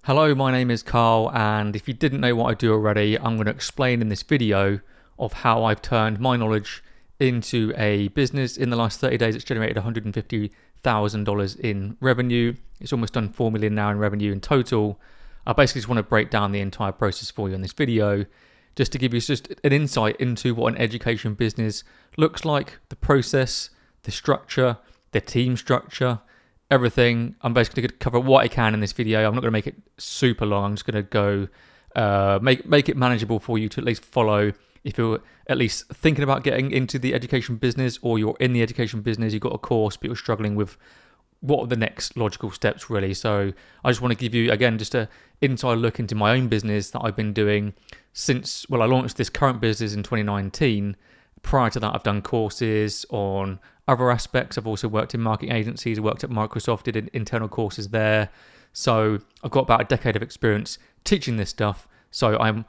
Hello, my name is Carl, and if you didn't know what I do already, I'm going to explain in this video of how I've turned my knowledge into a business. In the last 30 days, it's generated $150,000 in revenue. It's almost done 4 million now in revenue in total. I basically just want to break down the entire process for you in this video, just to give you just an insight into what an education business looks like, the process, the structure, the team structure, everything. I'm basically going to cover what I can in this video. I'm not going to make it super long. I'm just going to go make it manageable for you to at least follow. If you're at least thinking about getting into the education business, or you're in the education business, you've got a course, but you're struggling with what are the next logical steps, really. So I just want to give you, again, just a inside look into my own business that I've been doing since, I launched this current business in 2019. Prior to that, I've done courses on other aspects. I've also worked in marketing agencies. I worked at Microsoft, did internal courses there. So I've got about a decade of experience teaching this stuff. So I'm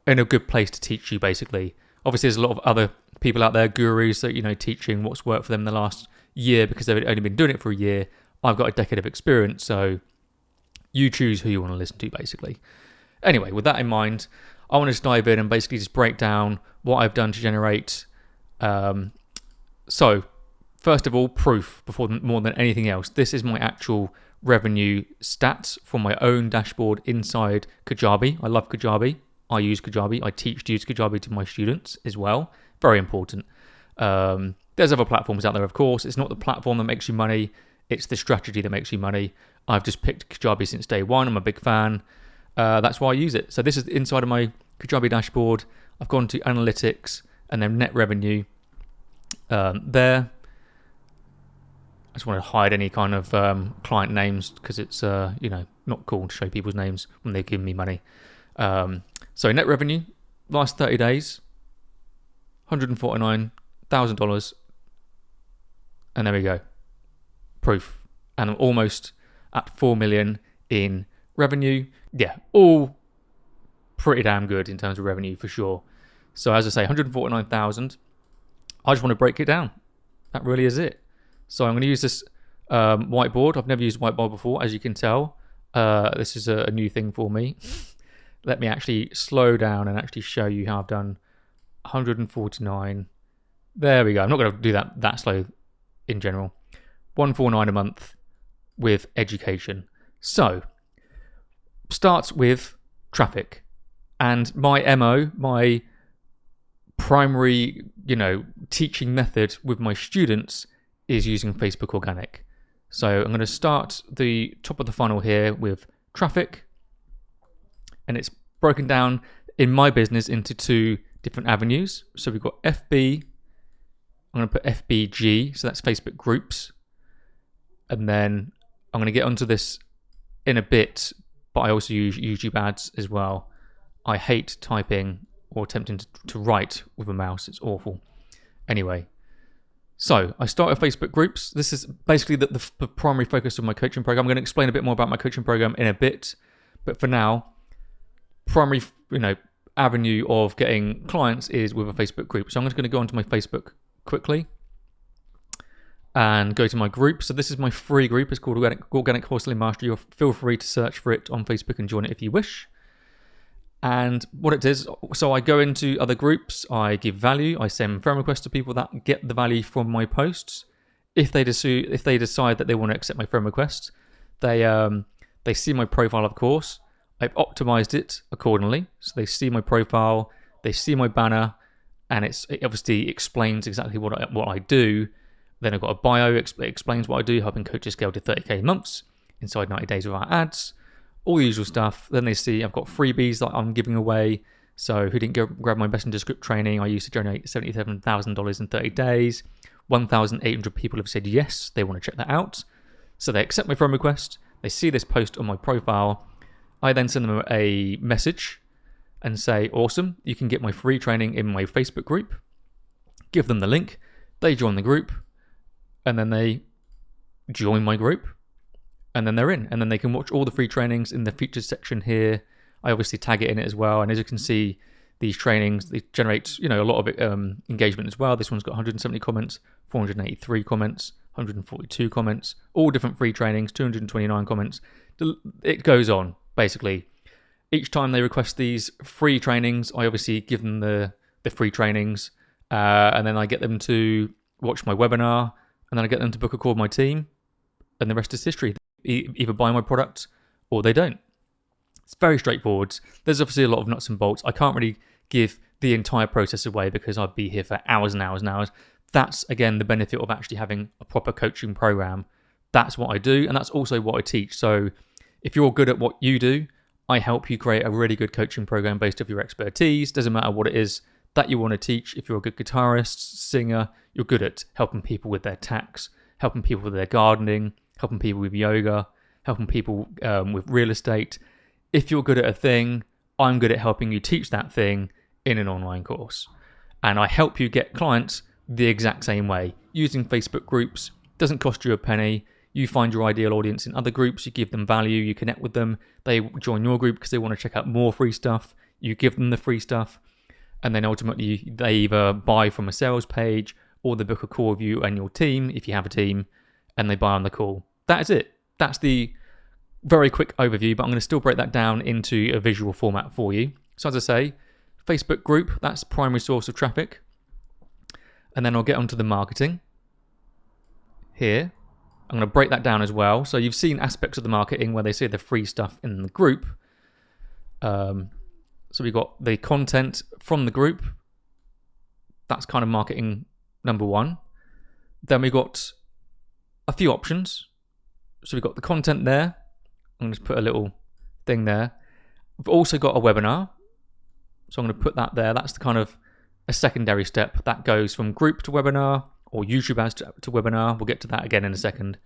in a good place to teach you, basically. Obviously, there's a lot of other people out there, gurus, that, teaching what's worked for them in the last year because they've only been doing it for a year. I've got a decade of experience. So you choose who you want to listen to, basically. Anyway, with that in mind, I want to just dive in and basically just break down what I've done to generate. So first of all, proof more than anything else. This is my actual revenue stats from my own dashboard inside Kajabi. I love Kajabi. I use Kajabi. I teach to use Kajabi to my students as well. Very important. There's other platforms out there, of course. It's not the platform that makes you money. It's the strategy that makes you money. I've just picked Kajabi since day one. I'm a big fan. That's why I use it. So this is inside of my Kajabi dashboard. I've gone to analytics and then net revenue there. I just want to hide any kind of client names because it's not cool to show people's names when they've given me money. So net revenue, last 30 days, $149,000. And there we go. Proof. And I'm almost at 4 million in revenue. Yeah, all pretty damn good in terms of revenue for sure. So as I say, 149,000. I just want to break it down. That really is it. So I'm going to use this whiteboard. I've never used whiteboard before, as you can tell. This is a new thing for me. Let me actually slow down and actually show you how I've done 149. There we go. I'm not going to do that slow in general. 149 a month with education. So starts with traffic. And my MO, my primary, teaching method with my students is using Facebook Organic. So I'm going to start the top of the funnel here with traffic. And it's broken down in my business into two different avenues. So we've got FB. I'm going to put FBG. So that's Facebook groups. And then I'm going to get onto this in a bit, but I also use YouTube ads as well. I hate typing or attempting to write with a mouse. It's awful. Anyway, so I started Facebook groups. This is basically the primary focus of my coaching program. I'm going to explain a bit more about my coaching program in a bit. But for now, primary avenue of getting clients is with a Facebook group. So I'm just going to go onto my Facebook quickly and go to my group. So this is my free group. It's called Organic Wholesaling Mastery. Feel free to search for it on Facebook and join it if you wish. And what it is, so I go into other groups, I give value, I send friend requests to people that get the value from my posts. If they decide that they want to accept my friend request, they see my profile, of course. I've optimized it accordingly. So they see my profile, they see my banner, and it obviously explains exactly what I do. Then I've got a bio, it explains what I do, helping coaches scale to 30k months inside 90 days without ads. All the usual stuff. Then they see I've got freebies that I'm giving away. So who didn't grab my Messenger script training? I used to generate $77,000 in 30 days. 1,800 people have said yes, they want to check that out. So they accept my friend request. They see this post on my profile. I then send them a message and say, awesome, you can get my free training in my Facebook group. Give them the link. They join the group. And then they join my group. And then they're in, and then they can watch all the free trainings in the features section here. I obviously tag it in it as well. And as you can see, these trainings, they generate, a lot of engagement as well. This one's got 170 comments, 483 comments, 142 comments, all different free trainings, 229 comments. It goes on. basically. Each time they request these free trainings, I obviously give them the free trainings, and then I get them to watch my webinar, and then I get them to book a call with my team, and the rest is history. They either buy my product or they don't. It's very straightforward. There's obviously a lot of nuts and bolts. I can't really give the entire process away because I'd be here for hours and hours and hours. That's, again, the benefit of actually having a proper coaching program. That's what I do, and that's also what I teach. So if you're good at what you do, I help you create a really good coaching program based off your expertise. Doesn't matter what it is that you want to teach. If you're a good guitarist, singer, you're good at helping people with their tax, helping people with their gardening, helping people with yoga, helping people with real estate. If you're good at a thing, I'm good at helping you teach that thing in an online course. And I help you get clients the exact same way. Using Facebook groups, doesn't cost you a penny. You find your ideal audience in other groups, you give them value, you connect with them. They join your group because they want to check out more free stuff. You give them the free stuff. And then ultimately they either buy from a sales page or they book a call with you and your team, if you have a team, and they buy on the call. That is it. That's the very quick overview, but I'm going to still break that down into a visual format for you. So as I say, Facebook group, that's primary source of traffic. And then I'll get onto the marketing here. I'm going to break that down as well. So you've seen aspects of the marketing where they say the free stuff in the group. So we've got the content from the group. That's kind of marketing number one. Then we've got a few options. So we've got the content there. I'm going to put a little thing there. We've also got a webinar. So I'm going to put that there. That's the kind of a secondary step. That goes from group to webinar or YouTube ads to webinar. We'll get to that again in a second.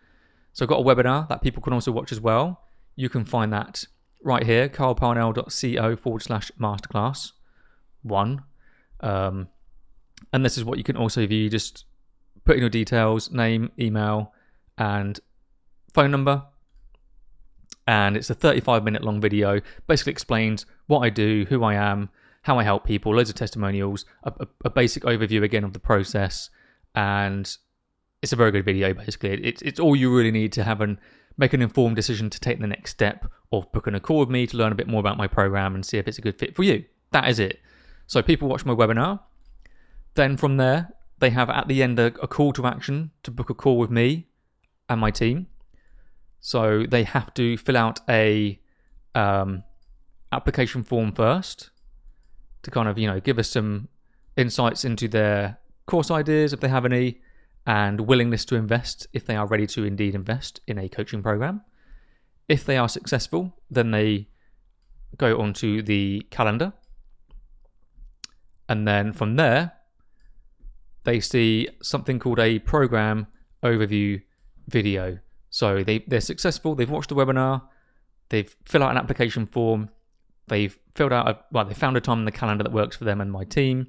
So I've got a webinar that people can also watch as well. You can find that right here, carlparnell.co/masterclass 1. And this is what you can also view. Just put in your details, name, email, and phone number. And it's a 35-minute long video. Basically explains what I do, who I am, how I help people, loads of testimonials, a basic overview again of the process. And it's a very good video, basically. It's all you really need to have and make an informed decision to take the next step of booking a call with me to learn a bit more about my program and see if it's a good fit for you. That is it. So people watch my webinar. Then from there, they have at the end a call to action to book a call with me and my team. So they have to fill out a application form first to kind of, give us some insights into their course ideas, if they have any, and willingness to invest if they are ready to indeed invest in a coaching program. If they are successful, then they go onto the calendar. And then from there, they see something called a program overview video. So they're successful, they've watched the webinar, they've filled out an application form, they've filled out, they found a time in the calendar that works for them and my team.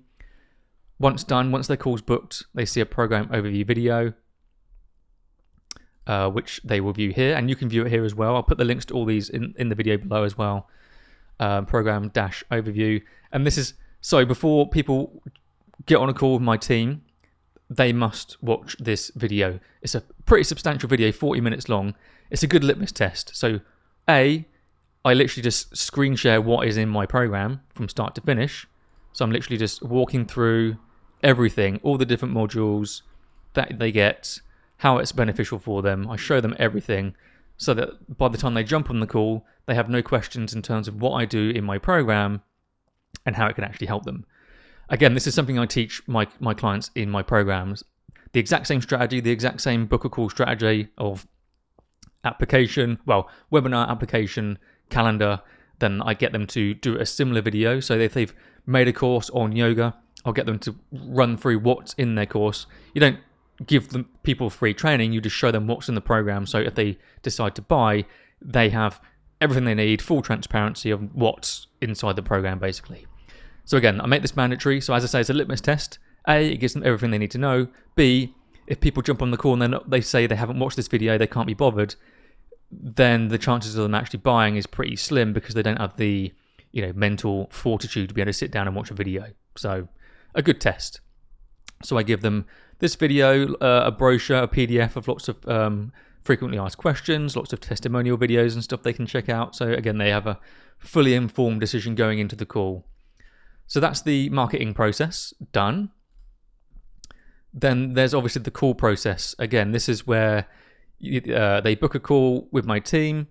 Once done, once their call's booked, they see a program overview video, which they will view here, and you can view it here as well. I'll put the links to all these in the video below as well. Program-overview. And this is, so before people get on a call with my team, they must watch this video. It's a pretty substantial video, 40 minutes long. It's a good litmus test. So I literally just screen share what is in my program from start to finish. So I'm literally just walking through everything, all the different modules that they get, how it's beneficial for them. I show them everything so that by the time they jump on the call, they have no questions in terms of what I do in my program and how it can actually help them. Again, this is something I teach my clients in my programs. The exact same strategy, the exact same book a call strategy of webinar application, calendar. Then I get them to do a similar video. So if they've made a course on yoga, I'll get them to run through what's in their course. You don't give them people free training, you just show them what's in the program. So if they decide to buy, they have everything they need, full transparency of what's inside the program, basically. So again, I make this mandatory. So as I say, it's a litmus test. A, it gives them everything they need to know. B, if people jump on the call and they say they haven't watched this video, they can't be bothered, then the chances of them actually buying is pretty slim because they don't have the mental fortitude to be able to sit down and watch a video. So a good test. So I give them this video, a brochure, a PDF of lots of frequently asked questions, lots of testimonial videos and stuff they can check out. So again, they have a fully informed decision going into the call. So that's the marketing process done. Then there's obviously the call process. Again, this is where they book a call with my team,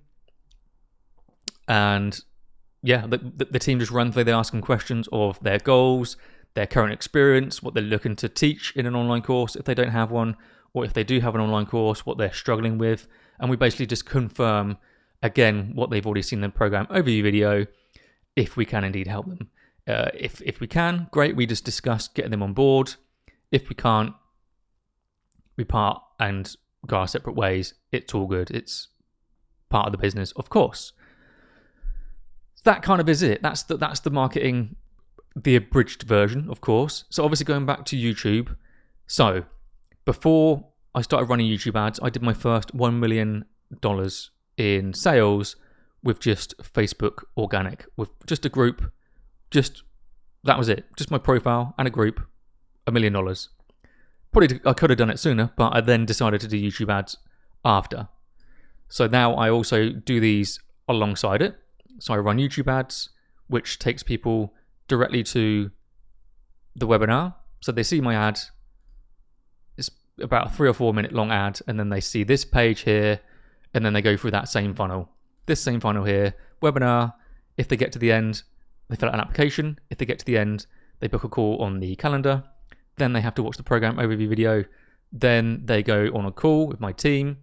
and yeah, the team just run through. They ask them questions of their goals, their current experience, what they're looking to teach in an online course if they don't have one, or if they do have an online course, what they're struggling with. And we basically just confirm, again, what they've already seen in the program overview video, if we can indeed help them. If we can, great, we just discuss getting them on board. If we can't, we part and go our separate ways. It's all good. It's part of the business, of course. That kind of is it. That's the marketing, the abridged version, of course. So obviously going back to YouTube. So before I started running YouTube ads, I did my first $1 million in sales with just Facebook organic, with just a group. That was it. Just my profile and a group, $1 million. Probably I could have done it sooner, but I then decided to do YouTube ads after. So now I also do these alongside it. So I run YouTube ads, which takes people directly to the webinar. So they see my ad. It's about a 3 or 4 minute long ad, and then they see this page here, and then they go through that same funnel. This same funnel here, webinar. If they get to the end, they fill out an application. If they get to the end, they book a call on the calendar. Then they have to watch the program overview video. Then they go on a call with my team.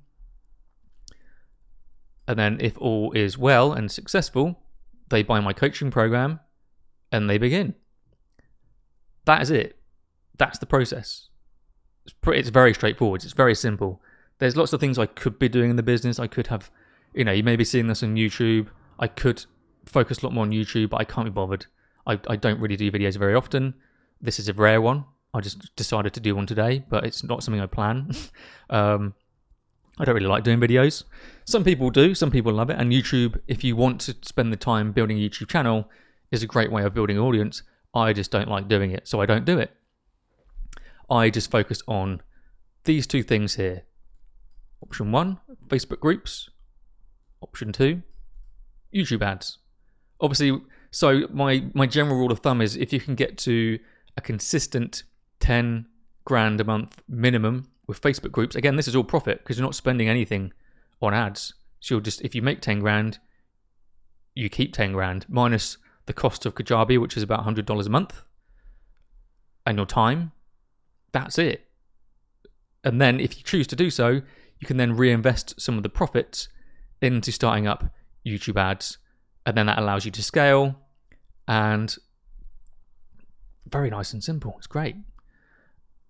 And then if all is well and successful, they buy my coaching program and they begin. That is it. That's the process. It's very straightforward. It's very simple. There's lots of things I could be doing in the business. I could have, you may be seeing this on YouTube. I could focus a lot more on YouTube, but I can't be bothered. I don't really do videos very often. This is a rare one. I just decided to do one today, but it's not something I plan. I don't really like doing videos. Some people do, some people love it. And YouTube, if you want to spend the time building a YouTube channel, is a great way of building an audience. I just don't like doing it, so I don't do it. I just focus on these two things here. Option 1, Facebook groups. Option 2, YouTube ads. Obviously, so my general rule of thumb is if you can get to a consistent 10 grand a month minimum with Facebook groups, again, this is all profit because you're not spending anything on ads. So you'll just, if you make 10 grand, you keep 10 grand minus the cost of Kajabi, which is about $100 a month, and your time. That's it. And then if you choose to do so, you can then reinvest some of the profits into starting up YouTube ads. And then that allows you to scale, and very nice and simple. It's great.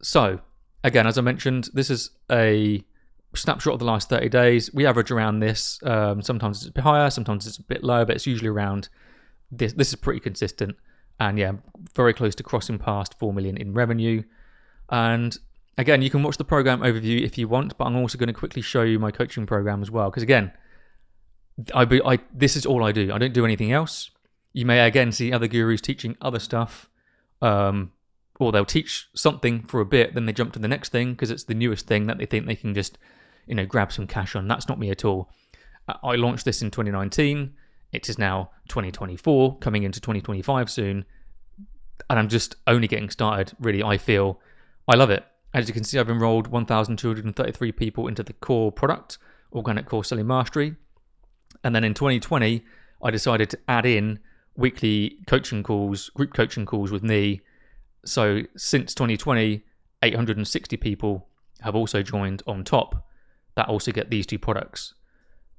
So again, as I mentioned, this is a snapshot of the last 30 days. We average around this. Sometimes it's a bit higher, sometimes it's a bit lower, but it's usually around this. This is pretty consistent. And yeah, very close to crossing past 4 million in revenue. And again, you can watch the program overview if you want, but I'm also going to quickly show you my coaching program as well. Because again, this is all I do. I don't do anything else. You may again see other gurus teaching other stuff, or they'll teach something for a bit, then they jump to the next thing because it's the newest thing that they think they can just, grab some cash on. That's not me at all. I launched this in 2019. It is now 2024, coming into 2025 soon, and I'm just only getting started. Really, I feel I love it. As you can see, I've enrolled 1,233 people into the core product, Organic Course Selling Mastery. And then in 2020, I decided to add in weekly coaching calls, group coaching calls with me. So since 2020, 860 people have also joined on top that also get these two products.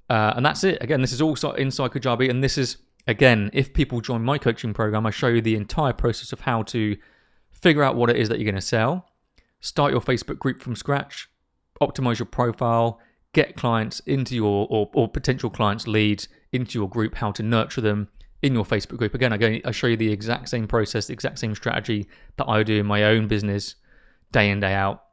And that's it. Again, this is also inside Kajabi. And this is, again, if people join my coaching program, I show you the entire process of how to figure out what it is that you're going to sell, start your Facebook group from scratch, optimize your profile, get clients into your, or potential clients, leads into your group, how to nurture them in your Facebook group. Again, I show you the exact same process, the exact same strategy that I do in my own business day in, day out.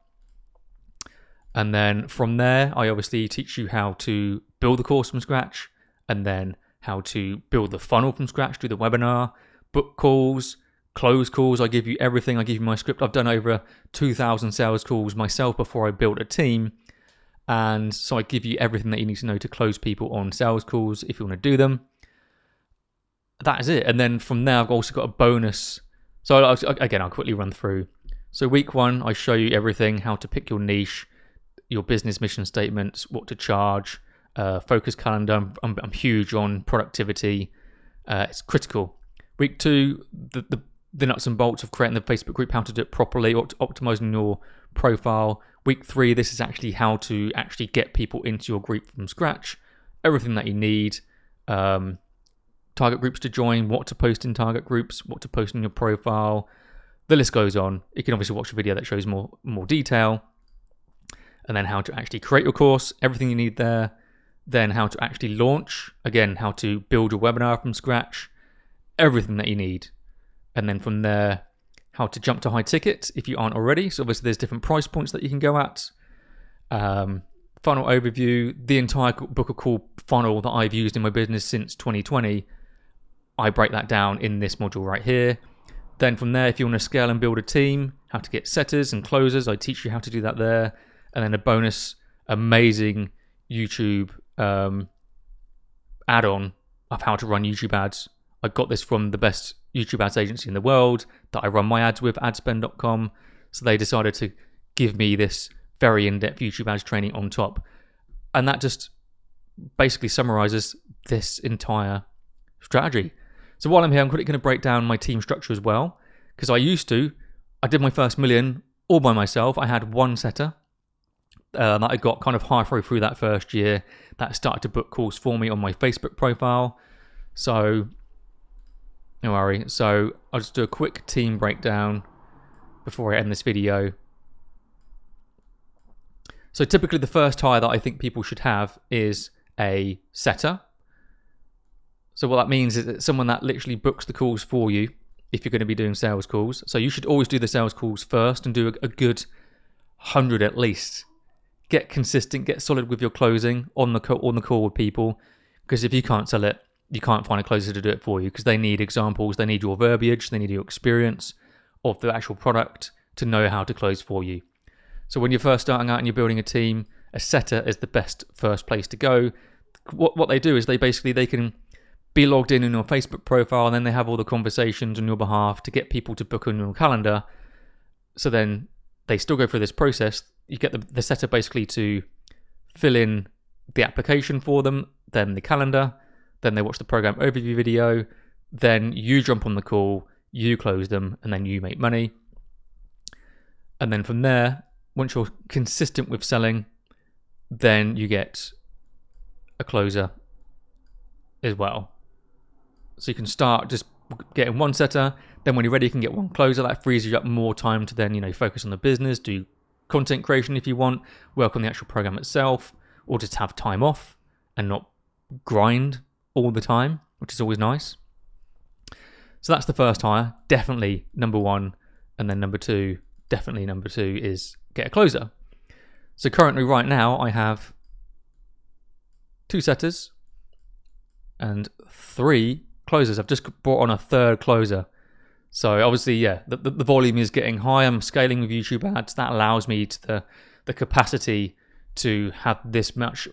And then from there, I obviously teach you how to build the course from scratch, and then how to build the funnel from scratch, do the webinar, book calls, close calls. I give you everything. I give you my script. I've done over 2,000 sales calls myself before I built a team. And so I give you everything that you need to know to close people on sales calls if you want to do them. That is it. And then from there, I've also got a bonus. So I'll quickly run through. So week 1, I show you everything, how to pick your niche, your business mission statements, what to charge, focus calendar. I'm huge on productivity. It's critical. Week 2, the nuts and bolts of creating the Facebook group, how to do it properly, optimizing your profile. Week 3, this is actually how to actually get people into your group from scratch. Everything that you need. Target groups to join, what to post in target groups, what to post in your profile. The list goes on. You can obviously watch a video that shows more detail. And then how to actually create your course, everything you need there. Then how to actually launch. Again, how to build your webinar from scratch. Everything that you need. And then from there, how to jump to high ticket if you aren't already. So obviously there's different price points that you can go at. Funnel overview, the entire book of call funnel that I've used in my business since 2020. I break that down in this module right here. Then from there, if you want to scale and build a team, how to get setters and closers, I teach you how to do that there. And then a bonus, amazing YouTube add-on of how to run YouTube ads. I got this from the best YouTube ads agency in the world that I run my ads with, adspend.com. So they decided to give me this very in-depth YouTube ads training on top. And that just basically summarizes this entire strategy. So while I'm here, I'm quickly going to break down my team structure as well. Because I did my first million all by myself. I had one setter that I got kind of halfway through that first year that started to book calls for me on my Facebook profile. So, no worry. So I'll just do a quick team breakdown before I end this video. So typically the first hire that I think people should have is a setter. So what that means is it's someone that literally books the calls for you if you're going to be doing sales calls. So you should always do the sales calls first and do a good 100 at least. Get consistent, get solid with your closing on the call with people. Because if you can't sell it, you can't find a closer to do it for you, because they need examples, they need your verbiage, they need your experience of the actual product to know how to close for you. So when you're first starting out and you're building a team, a setter is the best first place to go. What they do is they can be logged in your Facebook profile, and then they have all the conversations on your behalf to get people to book on your calendar. So then they still go through this process. You get the setter basically to fill in the application for them, then the calendar, then they watch the program overview video, then you jump on the call, you close them, and then you make money. And then from there, once you're consistent with selling, then you get a closer as well. So you can start just getting one setter, then when you're ready you can get one closer. That frees you up more time to then focus on the business, do content creation if you want, work on the actual program itself, or just have time off and not grind all the time, which is always nice. So that's the first hire, definitely number 1. And then number 2 is get a closer. So currently right now I have 2 setters and 3 closers. I've just brought on a 3rd closer. So obviously, the volume is getting high. I'm scaling with YouTube ads. That allows me to the capacity to have this much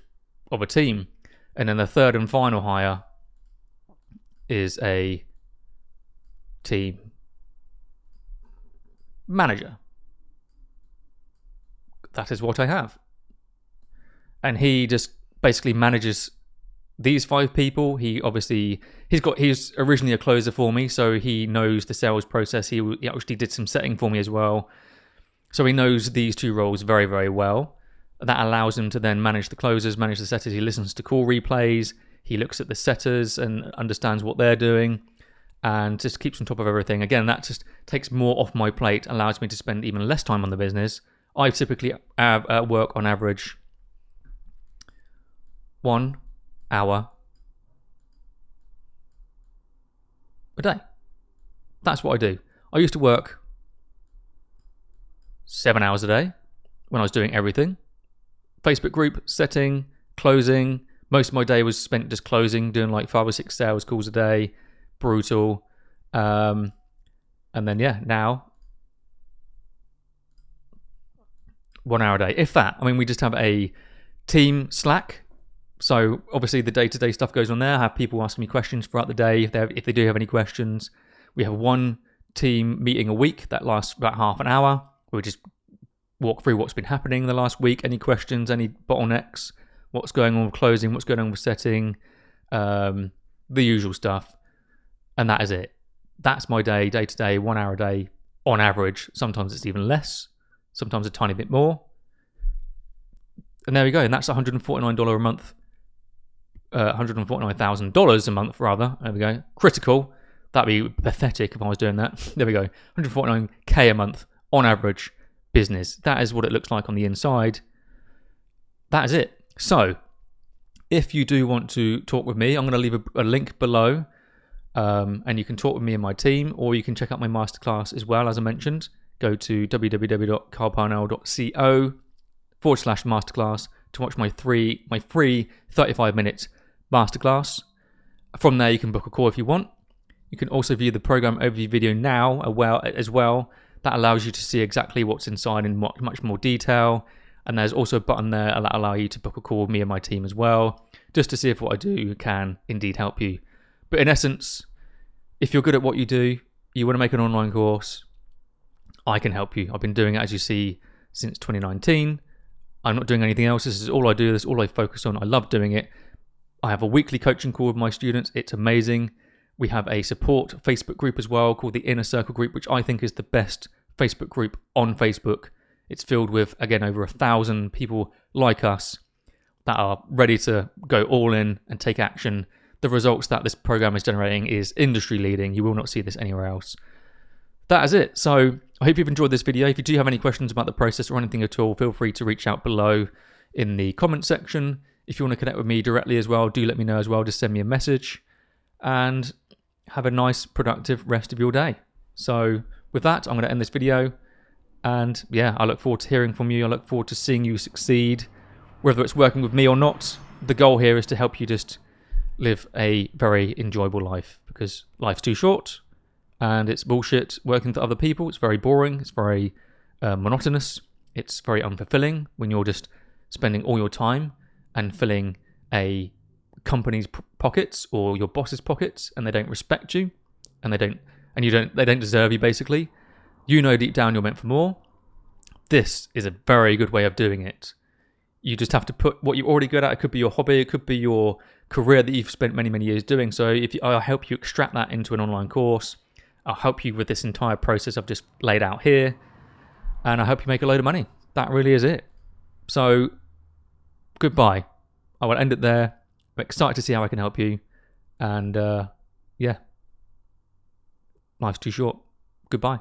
of a team. And then the 3rd and final hire is a team manager. That is what I have. And he just basically manages these 5 people. He's originally a closer for me, so he knows the sales process. He actually did some setting for me as well. So he knows these 2 roles very, very well. That allows him to then manage the closers, manage the setters. He listens to call replays. He looks at the setters and understands what they're doing and just keeps on top of everything. Again, that just takes more off my plate, allows me to spend even less time on the business. I typically work on average 1 hour a day. That's what I do. I used to work 7 hours a day when I was doing everything. Facebook group, setting, closing. Most of my day was spent just closing, doing like 5 or 6 sales calls a day. Brutal. And then now 1 hour a day. If that. I mean, we just have a team Slack. So obviously the day-to-day stuff goes on there. I have people asking me questions throughout the day if they do have any questions. We have one team meeting a week that lasts about half an hour. We just walk through what's been happening the last week, any questions, any bottlenecks, what's going on with closing, what's going on with setting, the usual stuff. And that is it. That's my day-to-day, 1 hour a day on average. Sometimes it's even less, sometimes a tiny bit more. And there we go. And that's $149 a month. $149,000 a month, rather. There we go. Critical. That'd be pathetic if I was doing that. There we go. 149k a month on average business. That is what it looks like on the inside. That is it. So, if you do want to talk with me, I'm going to leave a link below, and you can talk with me and my team, or you can check out my masterclass as well. As I mentioned, go to www.carlparnell.co/masterclass to watch my free 35-minute masterclass. From there, you can book a call if you want. You can also view the program overview video now as well. That allows you to see exactly what's inside in much more detail. And there's also a button there that allows you to book a call with me and my team as well, just to see if what I do can indeed help you. But in essence, if you're good at what you do, you want to make an online course, I can help you. I've been doing it, as you see, since 2019. I'm not doing anything else. This is all I do. This is all I focus on. I love doing it. I have a weekly coaching call with my students. It's amazing. We have a support Facebook group as well called the Inner Circle Group, which I think is the best Facebook group on Facebook. It's filled with, again, over 1,000 people like us that are ready to go all in and take action. The results that this program is generating is industry leading. You will not see this anywhere else. That is it. So I hope you've enjoyed this video. If you do have any questions about the process or anything at all, feel free to reach out below in the comment section. If you want to connect with me directly as well, do let me know as well. Just send me a message and have a nice, productive rest of your day. So with that, I'm going to end this video. And yeah, I look forward to hearing from you. I look forward to seeing you succeed, whether it's working with me or not. The goal here is to help you just live a very enjoyable life, because life's too short and it's bullshit working for other people. It's very boring. It's very monotonous. It's very unfulfilling when you're just spending all your time and filling a company's pockets or your boss's pockets, and they don't respect you, and they don't deserve you. Basically, you know deep down you're meant for more. This is a very good way of doing it. You just have to put what you're already good at. It could be your hobby, it could be your career that you've spent many years doing. So I'll help you extract that into an online course. I'll help you with this entire process I've just laid out here, and I hope you make a load of money. That really is it. So goodbye. I will end it there. I'm excited to see how I can help you. And yeah, life's too short. Goodbye.